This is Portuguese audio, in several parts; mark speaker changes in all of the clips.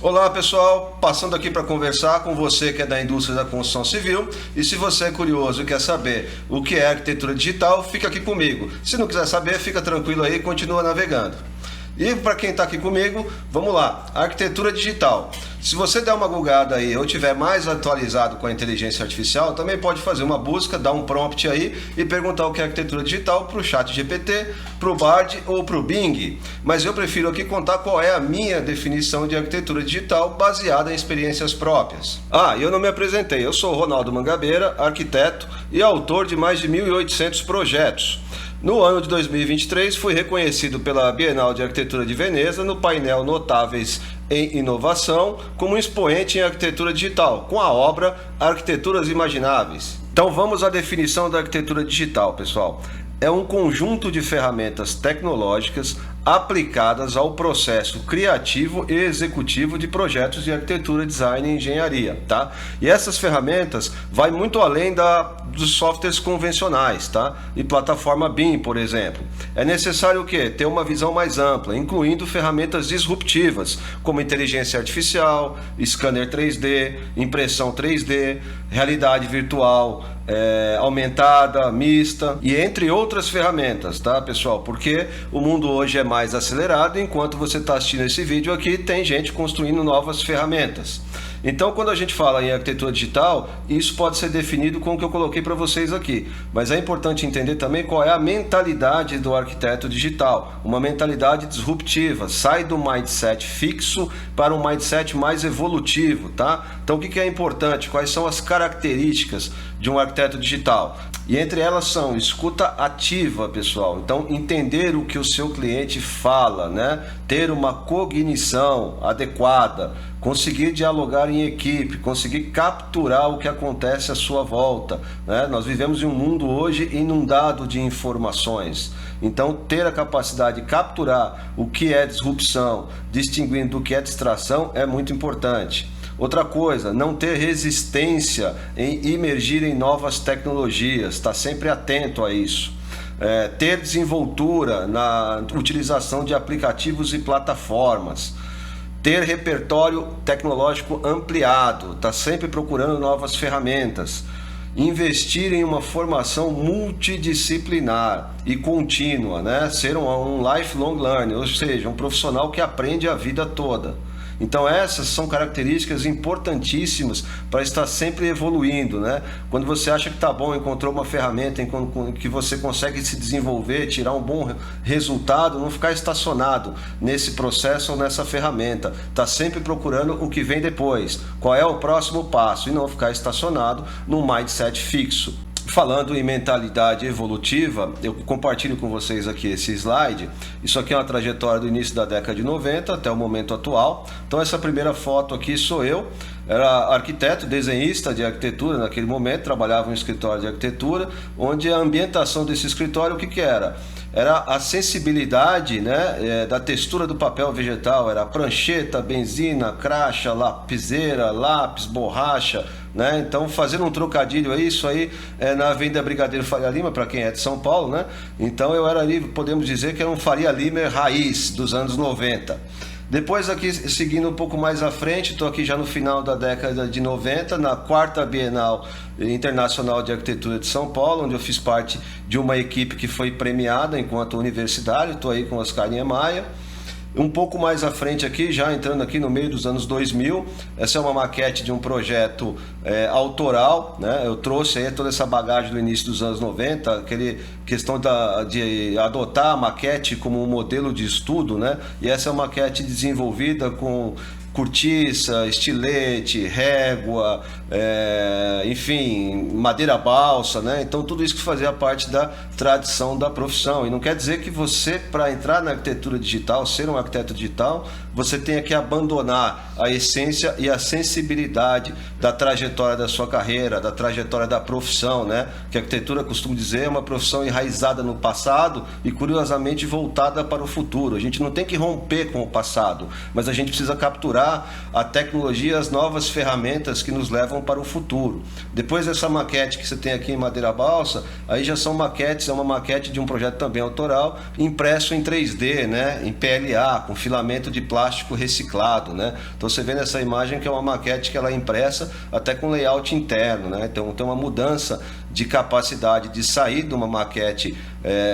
Speaker 1: Olá pessoal, passando aqui para conversar com você que é da indústria da construção civil, e se você é curioso e quer saber o que é arquitetura digital, fica aqui comigo. Se não quiser saber, fica tranquilo aí e continua navegando. E para quem está aqui comigo, vamos lá, arquitetura digital. Se você der uma googada aí ou tiver mais atualizado com a inteligência artificial, também pode fazer uma busca, dar um prompt aí e perguntar o que é arquitetura digital para o ChatGPT, para o Bard ou para o Bing. Mas eu prefiro aqui contar qual é a minha definição de arquitetura digital baseada em experiências próprias. E eu não me apresentei, eu sou Ronaldo Mangabeira, arquiteto e autor de mais de 1.800 projetos. No ano de 2023, fui reconhecido pela Bienal de Arquitetura de Veneza no painel Notáveis em Inovação como expoente em arquitetura digital, com a obra Arquiteturas Imagináveis. Então vamos à definição da arquitetura digital, pessoal. É um conjunto de ferramentas tecnológicas aplicadas ao processo criativo e executivo de projetos de arquitetura, design e engenharia, tá? E essas ferramentas vai muito além dos softwares convencionais, tá? E plataforma BIM, por exemplo. É necessário o quê? Ter uma visão mais ampla, incluindo ferramentas disruptivas, como inteligência artificial, scanner 3D, impressão 3D, realidade virtual, aumentada, mista e entre outras ferramentas, tá, pessoal? Porque o mundo hoje é mais acelerado, enquanto você está assistindo esse vídeo aqui, tem gente construindo novas ferramentas. Então, quando a gente fala em arquitetura digital, isso pode ser definido com o que eu coloquei para vocês aqui. Mas é importante entender também qual é a mentalidade do arquiteto digital. Uma mentalidade disruptiva. Sai do mindset fixo para um mindset mais evolutivo, tá? Então, o que é importante? Quais são as características de um arquiteto digital? E entre elas são escuta ativa, pessoal. Então, entender o que o seu cliente fala, né? Ter uma cognição adequada, conseguir dialogar em equipe, conseguir capturar o que acontece à sua volta, né? Nós vivemos em um mundo hoje inundado de informações. Então, ter a capacidade de capturar o que é disrupção, distinguindo o que é distração, é muito importante. Outra coisa, não ter resistência em imergir em novas tecnologias, estar sempre atento a isso. Ter desenvoltura na utilização de aplicativos e plataformas. Ter repertório tecnológico ampliado, estar sempre procurando novas ferramentas. Investir em uma formação multidisciplinar e contínua, né? Ser um lifelong learner, ou seja, um profissional que aprende a vida toda. Então essas são características importantíssimas para estar sempre evoluindo, né? Quando você acha que está bom, encontrou uma ferramenta em que você consegue se desenvolver, tirar um bom resultado, não ficar estacionado nesse processo ou nessa ferramenta. Está sempre procurando o que vem depois, qual é o próximo passo, e não ficar estacionado num mindset fixo. Falando em mentalidade evolutiva, eu compartilho com vocês aqui esse slide. Isso aqui é uma trajetória do início da década de 90 até o momento atual. Então essa primeira foto aqui sou eu, era arquiteto, desenhista de arquitetura naquele momento, trabalhava em um escritório de arquitetura, onde a ambientação desse escritório o que era? Era a sensibilidade, né, da textura do papel vegetal, era prancheta, benzina, cracha, lapiseira, lápis, borracha, né? Então, fazendo um trocadilho aí, isso aí é na Avenida Brigadeiro Faria Lima, para quem é de São Paulo, né? Então eu era ali, podemos dizer que era um Faria Limer raiz dos anos 90. Depois aqui, seguindo um pouco mais à frente, estou aqui já no final da década de 90, na 4ª Bienal Internacional de Arquitetura de São Paulo, onde eu fiz parte de uma equipe que foi premiada enquanto universitário, estou aí com o Oscar Niemeyer. Um pouco mais à frente aqui, já entrando aqui no meio dos anos 2000, essa é uma maquete de um projeto autoral, né? Eu trouxe aí toda essa bagagem do início dos anos 90, aquele questão de adotar a maquete como um modelo de estudo, né? E essa é uma maquete desenvolvida com cortiça, estilete, régua, enfim, madeira balsa, né? Então tudo isso que fazia parte da tradição da profissão. E não quer dizer que você, para entrar na arquitetura digital, ser um arquiteto digital, você tenha que abandonar a essência e a sensibilidade da trajetória da sua carreira, da trajetória da profissão, né? Que a arquitetura, costumo dizer, é uma profissão enraizada no passado e curiosamente voltada para o futuro. A gente não tem que romper com o passado, mas a gente precisa capturar a tecnologia, as novas ferramentas que nos levam para o futuro. Depois dessa maquete que você tem aqui em madeira balsa, aí já são maquetes, é uma maquete de um projeto também autoral, impresso em 3D, né? Em PLA, com filamento de plástico plástico reciclado, né? Então você vê nessa imagem que é uma maquete que ela é impressa até com layout interno, né? Então tem uma mudança de capacidade de sair de uma maquete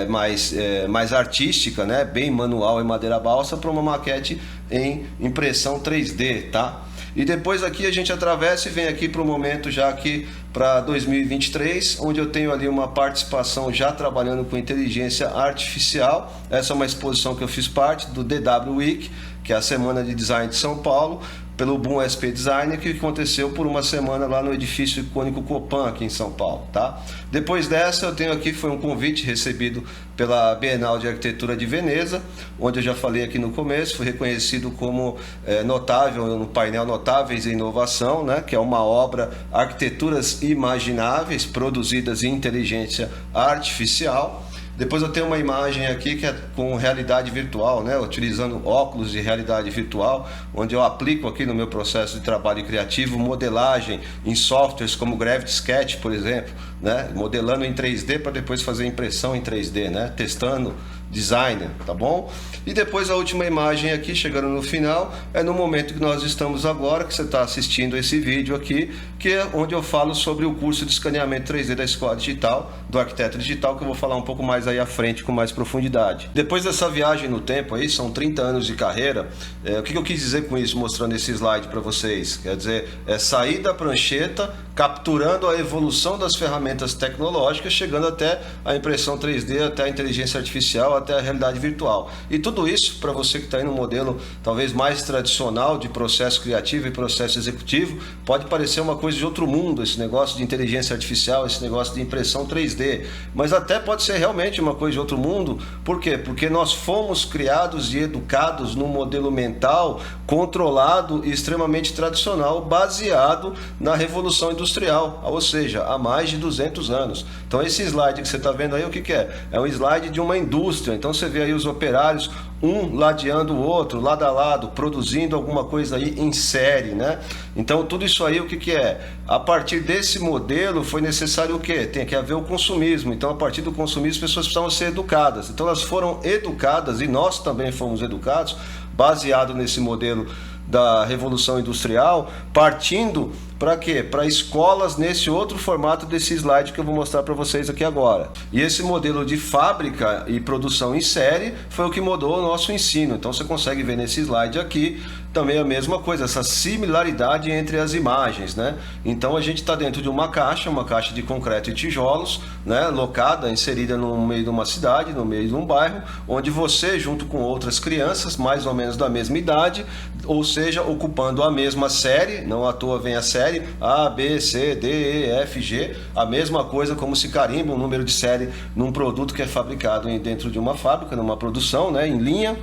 Speaker 1: mais artística, né? Bem manual em madeira balsa, para uma maquete em impressão 3D, tá? E depois aqui a gente atravessa e vem aqui para o momento já aqui para 2023, onde eu tenho ali uma participação já trabalhando com inteligência artificial. Essa é uma exposição que eu fiz parte do DW Week, que é a Semana de Design de São Paulo, pelo Boom SP Design, que aconteceu por uma semana lá no edifício icônico Copan, aqui em São Paulo, tá? Depois dessa, eu tenho aqui, foi um convite recebido pela Bienal de Arquitetura de Veneza, onde eu já falei aqui no começo, fui reconhecido como notável no painel Notáveis em Inovação, né? Que é uma obra Arquiteturas Imagináveis, produzidas em inteligência artificial. Depois eu tenho uma imagem aqui que é com realidade virtual, né? Utilizando óculos de realidade virtual, onde eu aplico aqui no meu processo de trabalho criativo modelagem em softwares como Gravity Sketch, por exemplo, né? Modelando em 3D para depois fazer impressão em 3D, né? Testando designer, tá bom? E depois a última imagem aqui, chegando no final, é no momento que nós estamos agora, que você está assistindo esse vídeo aqui, que é onde eu falo sobre o curso de escaneamento 3D da Escola Digital, do Arquiteto Digital, que eu vou falar um pouco mais aí à frente, com mais profundidade. Depois dessa viagem no tempo aí, são 30 anos de carreira, o que eu quis dizer com isso, mostrando esse slide para vocês? Quer dizer, é sair da prancheta, capturando a evolução das ferramentas tecnológicas, chegando até a impressão 3D, até a inteligência artificial, até a realidade virtual. E tudo isso, para você que está aí no modelo talvez mais tradicional de processo criativo e processo executivo, pode parecer uma coisa de outro mundo, esse negócio de inteligência artificial, esse negócio de impressão 3D, mas até pode ser realmente uma coisa de outro mundo. Por quê? Porque nós fomos criados e educados num modelo mental controlado e extremamente tradicional, baseado na Revolução Industrial, ou seja, há mais de 200 anos. Então esse slide que você está vendo aí, o que é? É um slide de uma indústria. Então você vê aí os operários, um ladeando o outro, lado a lado, produzindo alguma coisa aí em série, né? Então tudo isso aí, o que é? A partir desse modelo foi necessário o quê? Tem que haver o consumismo. Então a partir do consumismo as pessoas precisavam ser educadas. Então elas foram educadas, e nós também fomos educados, baseado nesse modelo da Revolução Industrial, partindo para quê? Para escolas nesse outro formato desse slide que eu vou mostrar para vocês aqui agora. E esse modelo de fábrica e produção em série foi o que mudou o nosso ensino. Então você consegue ver nesse slide aqui também a mesma coisa, essa similaridade entre as imagens, né? Então a gente está dentro de uma caixa de concreto e tijolos, né? Locada, inserida no meio de uma cidade, no meio de um bairro, onde você, junto com outras crianças, mais ou menos da mesma idade, ou seja, ocupando a mesma série, não à toa vem a série A, B, C, D, E, F, G, a mesma coisa como se carimba um número de série num produto que é fabricado dentro de uma fábrica, numa produção, né? Em linha.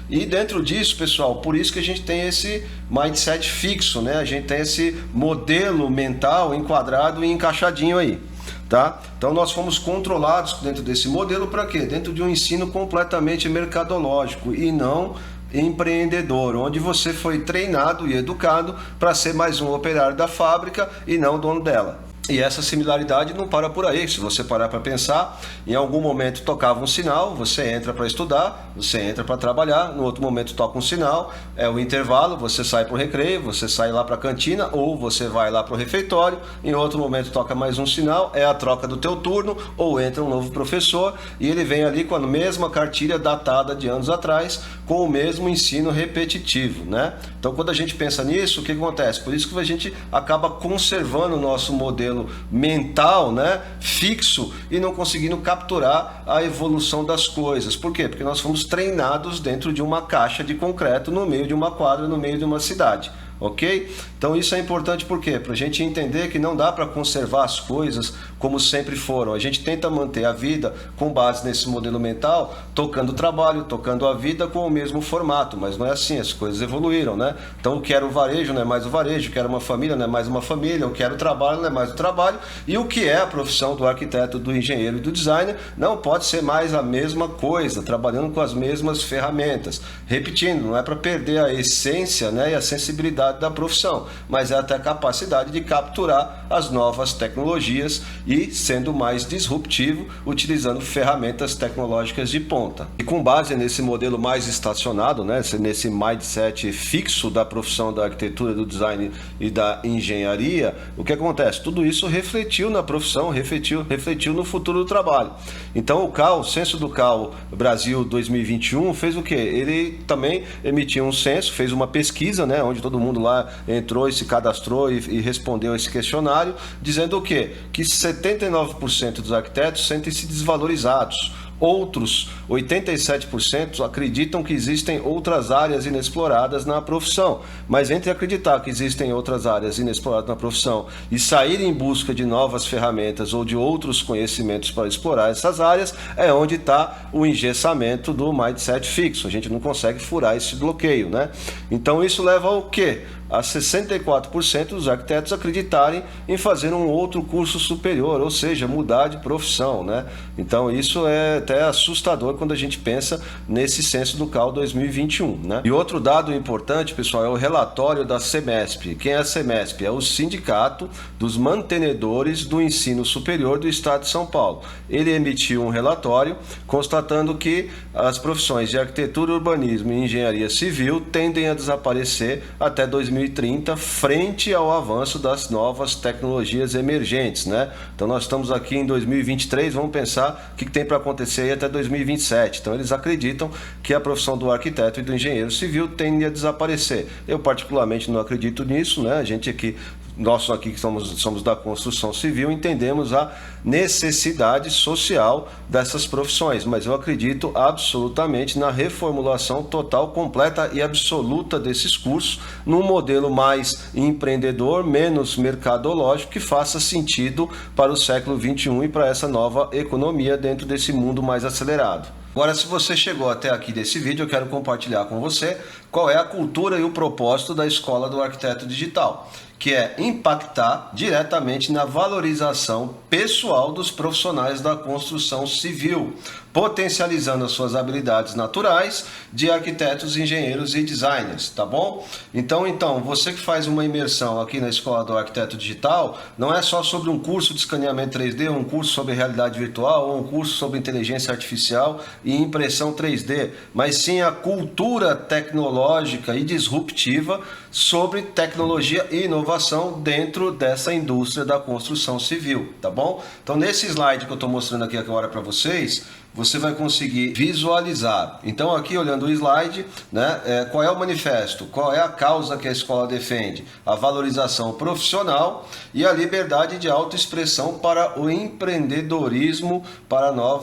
Speaker 1: E dentro disso, pessoal, por isso que a gente tem esse mindset fixo, né? A gente tem esse modelo mental enquadrado e encaixadinho aí, tá? Então nós fomos controlados dentro desse modelo para quê? Dentro de um ensino completamente mercadológico e não empreendedor, onde você foi treinado e educado para ser mais um operário da fábrica e não dono dela. E essa similaridade não para por aí. Se você parar para pensar, em algum momento tocava um sinal, você entra para estudar, você entra para trabalhar, no outro momento toca um sinal, é o intervalo, você sai para o recreio, você sai lá para a cantina ou você vai lá para o refeitório, em outro momento toca mais um sinal, é a troca do teu turno, ou entra um novo professor e ele vem ali com a mesma cartilha datada de anos atrás, com o mesmo ensino repetitivo, né? Então quando a gente pensa nisso, o que acontece? Por isso que a gente acaba conservando o nosso modelo mental, né, fixo, e não conseguindo capturar a evolução das coisas. Por quê? Porque nós fomos treinados dentro de uma caixa de concreto, no meio de uma quadra, no meio de uma cidade. Ok? Então isso é importante por quê? Para a gente entender que não dá para conservar as coisas como sempre foram. A gente tenta manter a vida com base nesse modelo mental, tocando o trabalho, tocando a vida com o mesmo formato, mas não é assim, as coisas evoluíram, né? Então o que era o varejo não é mais o varejo, o que era uma família não é mais uma família, o que era o trabalho não é mais o trabalho, e o que é a profissão do arquiteto, do engenheiro e do designer não pode ser mais a mesma coisa, trabalhando com as mesmas ferramentas. Repetindo, não é para perder a essência, né, e a sensibilidade complexidade da profissão, mas é até a capacidade de capturar as novas tecnologias e sendo mais disruptivo, utilizando ferramentas tecnológicas de ponta. E com base nesse modelo mais estacionado, né, nesse mindset fixo da profissão da arquitetura, do design e da engenharia, o que acontece? Tudo isso refletiu na profissão, refletiu no futuro do trabalho. Então o CAL, o Censo do CAL Brasil 2021 fez o quê? Ele também emitiu um censo, fez uma pesquisa, né, onde todo mundo lá entrou e se cadastrou e respondeu esse questionário, dizendo o quê? Que 79% dos arquitetos sentem-se desvalorizados. Outros 87% acreditam que existem outras áreas inexploradas na profissão, mas entre acreditar que existem outras áreas inexploradas na profissão e sair em busca de novas ferramentas ou de outros conhecimentos para explorar essas áreas, é onde está o engessamento do mindset fixo. A gente não consegue furar esse bloqueio, né? Então isso leva ao quê? A 64% dos arquitetos acreditarem em fazer um outro curso superior, ou seja, mudar de profissão, né? Então isso é até assustador quando a gente pensa nesse censo do CAL 2021, né? E outro dado importante, pessoal, é o relatório da CEMESP. Quem é a CEMESP? É o Sindicato dos Mantenedores do Ensino Superior do Estado de São Paulo. Ele emitiu um relatório constatando que as profissões de arquitetura, urbanismo e engenharia civil tendem a desaparecer até 2030, frente ao avanço das novas tecnologias emergentes, né? Então nós estamos aqui em 2023, vamos pensar o que tem para acontecer aí até 2027. Então eles acreditam que a profissão do arquiteto e do engenheiro civil tende a desaparecer. Eu particularmente não acredito nisso, né? A gente aqui, nós aqui que somos da construção civil, entendemos a necessidade social dessas profissões, mas eu acredito absolutamente na reformulação total, completa e absoluta desses cursos, num modelo mais empreendedor, menos mercadológico, que faça sentido para o século XXI e para essa nova economia dentro desse mundo mais acelerado. Agora, se você chegou até aqui desse vídeo, eu quero compartilhar com você qual é a cultura e o propósito da Escola do Arquiteto Digital, que é impactar diretamente na valorização pessoal dos profissionais da construção civil, potencializando as suas habilidades naturais de arquitetos, engenheiros e designers, tá bom? Então, você que faz uma imersão aqui na Escola do Arquiteto Digital, não é só sobre um curso de escaneamento 3D, um curso sobre realidade virtual, ou um curso sobre inteligência artificial e impressão 3D, mas sim a cultura tecnológica e disruptiva sobre tecnologia e inovação dentro dessa indústria da construção civil, tá bom? Então, nesse slide que eu estou mostrando aqui agora para vocês, você vai conseguir visualizar. Então, aqui olhando o slide, né, qual é o manifesto, qual é a causa que a escola defende? A valorização profissional e a liberdade de autoexpressão para o empreendedorismo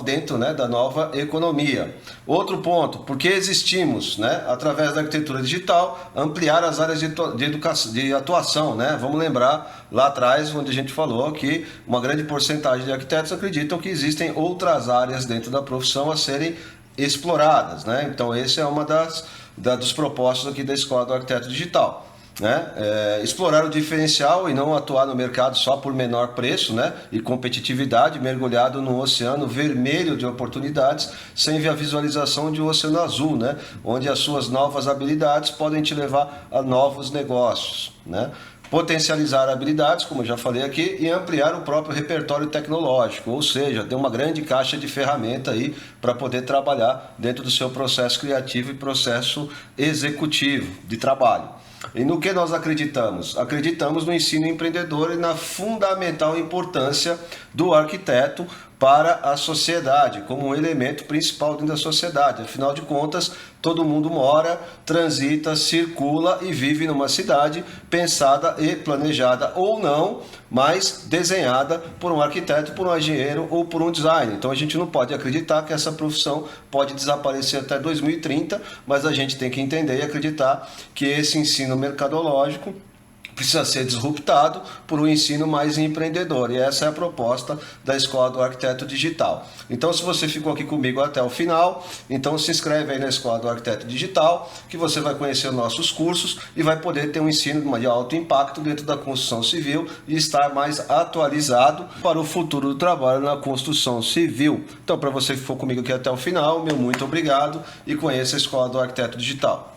Speaker 1: dentro, né, da nova economia. Outro ponto, porque existimos, né, através da arquitetura digital, ampliar as áreas de atuação, né? Vamos lembrar lá atrás, onde a gente falou que uma grande porcentagem de arquitetos acreditam que existem outras áreas dentro da profissão a serem exploradas, né? Então esse é uma dos propósitos aqui da Escola do Arquiteto Digital, né? Explorar o diferencial e não atuar no mercado só por menor preço, né? E competitividade, mergulhado num oceano vermelho de oportunidades, sem ver a visualização de um oceano azul, né? Onde as suas novas habilidades podem te levar a novos negócios, né? Potencializar habilidades, como eu já falei aqui, e ampliar o próprio repertório tecnológico, ou seja, ter uma grande caixa de ferramenta aí para poder trabalhar dentro do seu processo criativo e processo executivo de trabalho. E no que nós acreditamos? Acreditamos no ensino empreendedor e na fundamental importância do arquiteto para a sociedade, como um elemento principal dentro da sociedade. Afinal de contas, todo mundo mora, transita, circula e vive numa cidade pensada e planejada ou não, mas desenhada por um arquiteto, por um engenheiro ou por um designer. Então a gente não pode acreditar que essa profissão pode desaparecer até 2030, mas a gente tem que entender e acreditar que esse ensino mercadológico precisa ser disruptado por um ensino mais empreendedor, e essa é a proposta da Escola do Arquiteto Digital. Então, se você ficou aqui comigo até o final, então se inscreve aí na Escola do Arquiteto Digital, que você vai conhecer nossos cursos e vai poder ter um ensino de alto impacto dentro da construção civil e estar mais atualizado para o futuro do trabalho na construção civil. Então, para você que ficou comigo aqui até o final, meu muito obrigado e conheça a Escola do Arquiteto Digital.